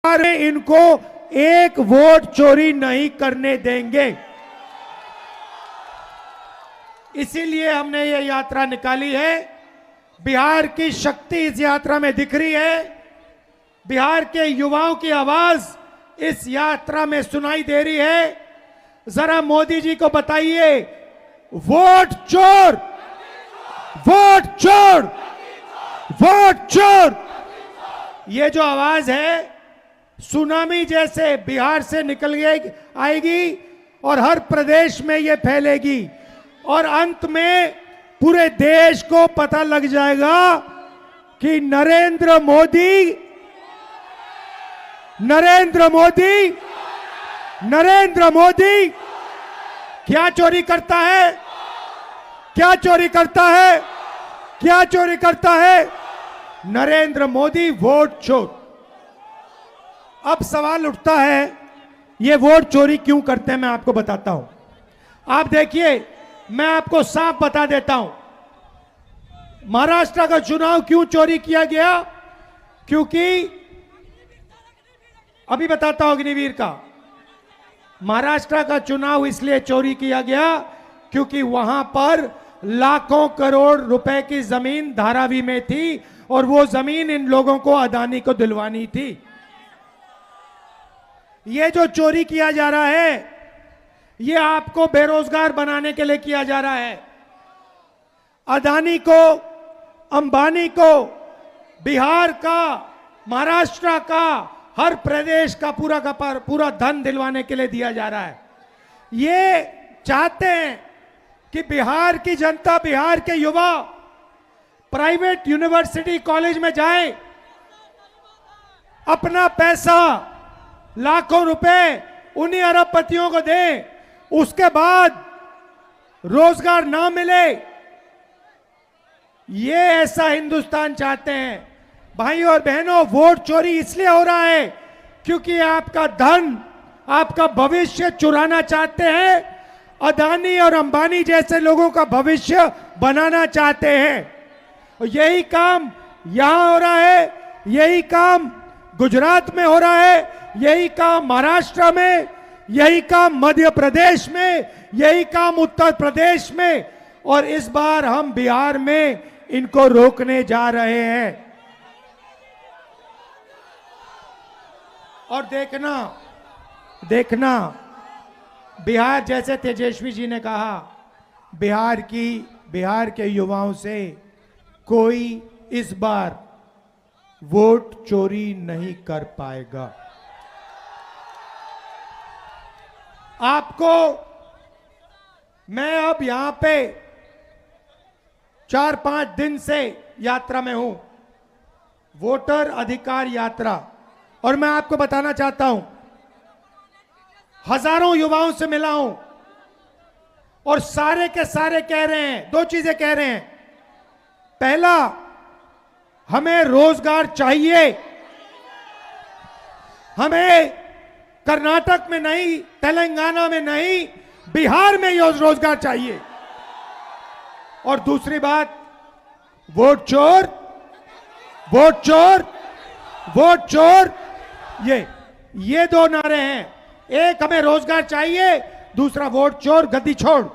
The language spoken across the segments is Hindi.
में इनको एक वोट चोरी नहीं करने देंगे। इसीलिए हमने ये यात्रा निकाली है। बिहार की शक्ति इस यात्रा में दिख रही है। बिहार के युवाओं की आवाज इस यात्रा में सुनाई दे रही है। जरा मोदी जी को बताइए, वोट चोर, वोट चोर, वोट चोर। ये जो आवाज है सुनामी जैसे बिहार से निकल आएगी और हर प्रदेश में ये फैलेगी और अंत में पूरे देश को पता लग जाएगा कि नरेंद्र मोदी क्या चोरी करता है, क्या चोरी करता है, क्या चोरी करता है? नरेंद्र मोदी वोट चोर। अब सवाल उठता है, ये वोट चोरी क्यों करते हैं? मैं आपको बताता हूं। आप देखिए, मैं आपको साफ बता देता हूं, महाराष्ट्र का चुनाव क्यों चोरी किया गया। क्योंकि अभी बताता हूं अग्निवीर का, महाराष्ट्र का चुनाव इसलिए चोरी किया गया क्योंकि वहां पर लाखों करोड़ रुपए की जमीन धारावी में थी और वो जमीन इन लोगों को अदानी को दिलवानी थी। ये जो चोरी किया जा रहा है, ये आपको बेरोजगार बनाने के लिए किया जा रहा है। अदानी को, अंबानी को बिहार का, महाराष्ट्र का, हर प्रदेश का पूरा धन दिलवाने के लिए दिया जा रहा है। ये चाहते हैं कि बिहार की जनता, बिहार के युवा प्राइवेट यूनिवर्सिटी कॉलेज में जाएं, अपना पैसा लाखों रुपए उन्हीं अरबपतियों को दें, उसके बाद रोजगार ना मिले। ये ऐसा हिंदुस्तान चाहते हैं। भाई और बहनों, वोट चोरी इसलिए हो रहा है क्योंकि आपका धन, आपका भविष्य चुराना चाहते हैं। अदानी और अंबानी जैसे लोगों का भविष्य बनाना चाहते हैं। यही काम यहां हो रहा है, यही काम गुजरात में हो रहा है, यही काम महाराष्ट्र में, यही काम मध्य प्रदेश में, यही काम उत्तर प्रदेश में, और इस बार हम बिहार में इनको रोकने जा रहे हैं। और देखना बिहार, जैसे तेजस्वी जी ने कहा, बिहार के युवाओं से कोई इस बार वोट चोरी नहीं कर पाएगा। आपको मैं अब यहां पे 4-5 दिन से यात्रा में हूं, वोटर अधिकार यात्रा, और मैं आपको बताना चाहता हूं, हजारों युवाओं से मिला हूं और सारे के सारे कह रहे हैं, 2 चीजें कह रहे हैं। पहला, हमें रोजगार चाहिए, हमें कर्नाटक में नहीं, तेलंगाना में नहीं, बिहार में रोजगार चाहिए। और दूसरी बात, वोट चोर, वोट चोर, वोट चोर, ये 2 नारे हैं। एक, हमें रोजगार चाहिए, दूसरा वोट चोर, गद्दी छोड़।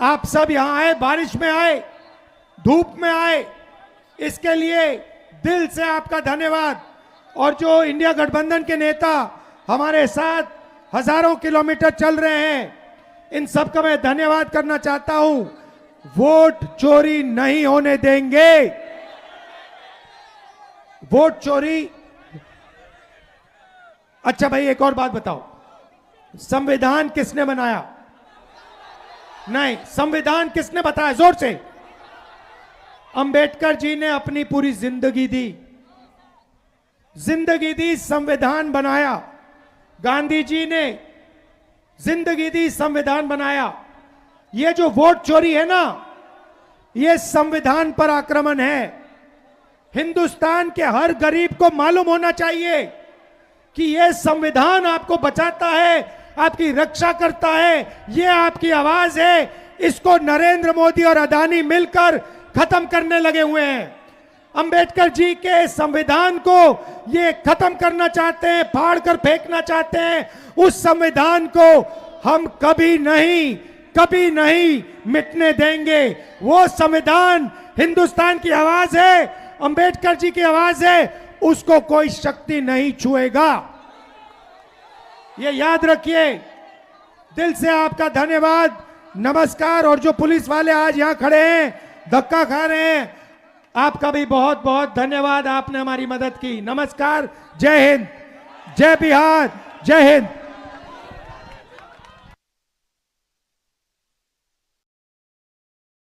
आप सब यहां आए, बारिश में आए, धूप में आए, इसके लिए दिल से आपका धन्यवाद। और जो इंडिया गठबंधन के नेता हमारे साथ हजारों किलोमीटर चल रहे हैं, इन सब का मैं धन्यवाद करना चाहता हूं। वोट चोरी नहीं होने देंगे। वोट चोरी। अच्छा भाई, एक और बात बताओ, संविधान किसने बनाया? नहीं, संविधान किसने बताया? जोर से। अंबेडकर जी ने अपनी पूरी जिंदगी दी, संविधान बनाया। गांधी जी ने जिंदगी दी, संविधान बनाया। ये जो वोट चोरी है ना, ये संविधान पर आक्रमण है। हिंदुस्तान के हर गरीब को मालूम होना चाहिए कि ये संविधान आपको बचाता है, आपकी रक्षा करता है, ये आपकी आवाज है। इसको नरेंद्र मोदी और अदानी मिलकर खत्म करने लगे हुए हैं। अंबेडकर जी के संविधान को ये खत्म करना चाहते हैं, फाड़ कर फेंकना चाहते हैं, उस संविधान को हम कभी नहीं मिटने देंगे। वो संविधान हिंदुस्तान की आवाज है, अंबेडकर जी की आवाज है, उसको कोई शक्ति नहीं छुएगा। ये याद रखिए। दिल से आपका धन्यवाद, नमस्कार। और जो पुलिस वाले आज यहां खड़े हैं, धक्का खा रहे हैं, आपका भी बहुत बहुत धन्यवाद, आपने हमारी मदद की। नमस्कार, जय हिंद, जय बिहार, जय हिंद।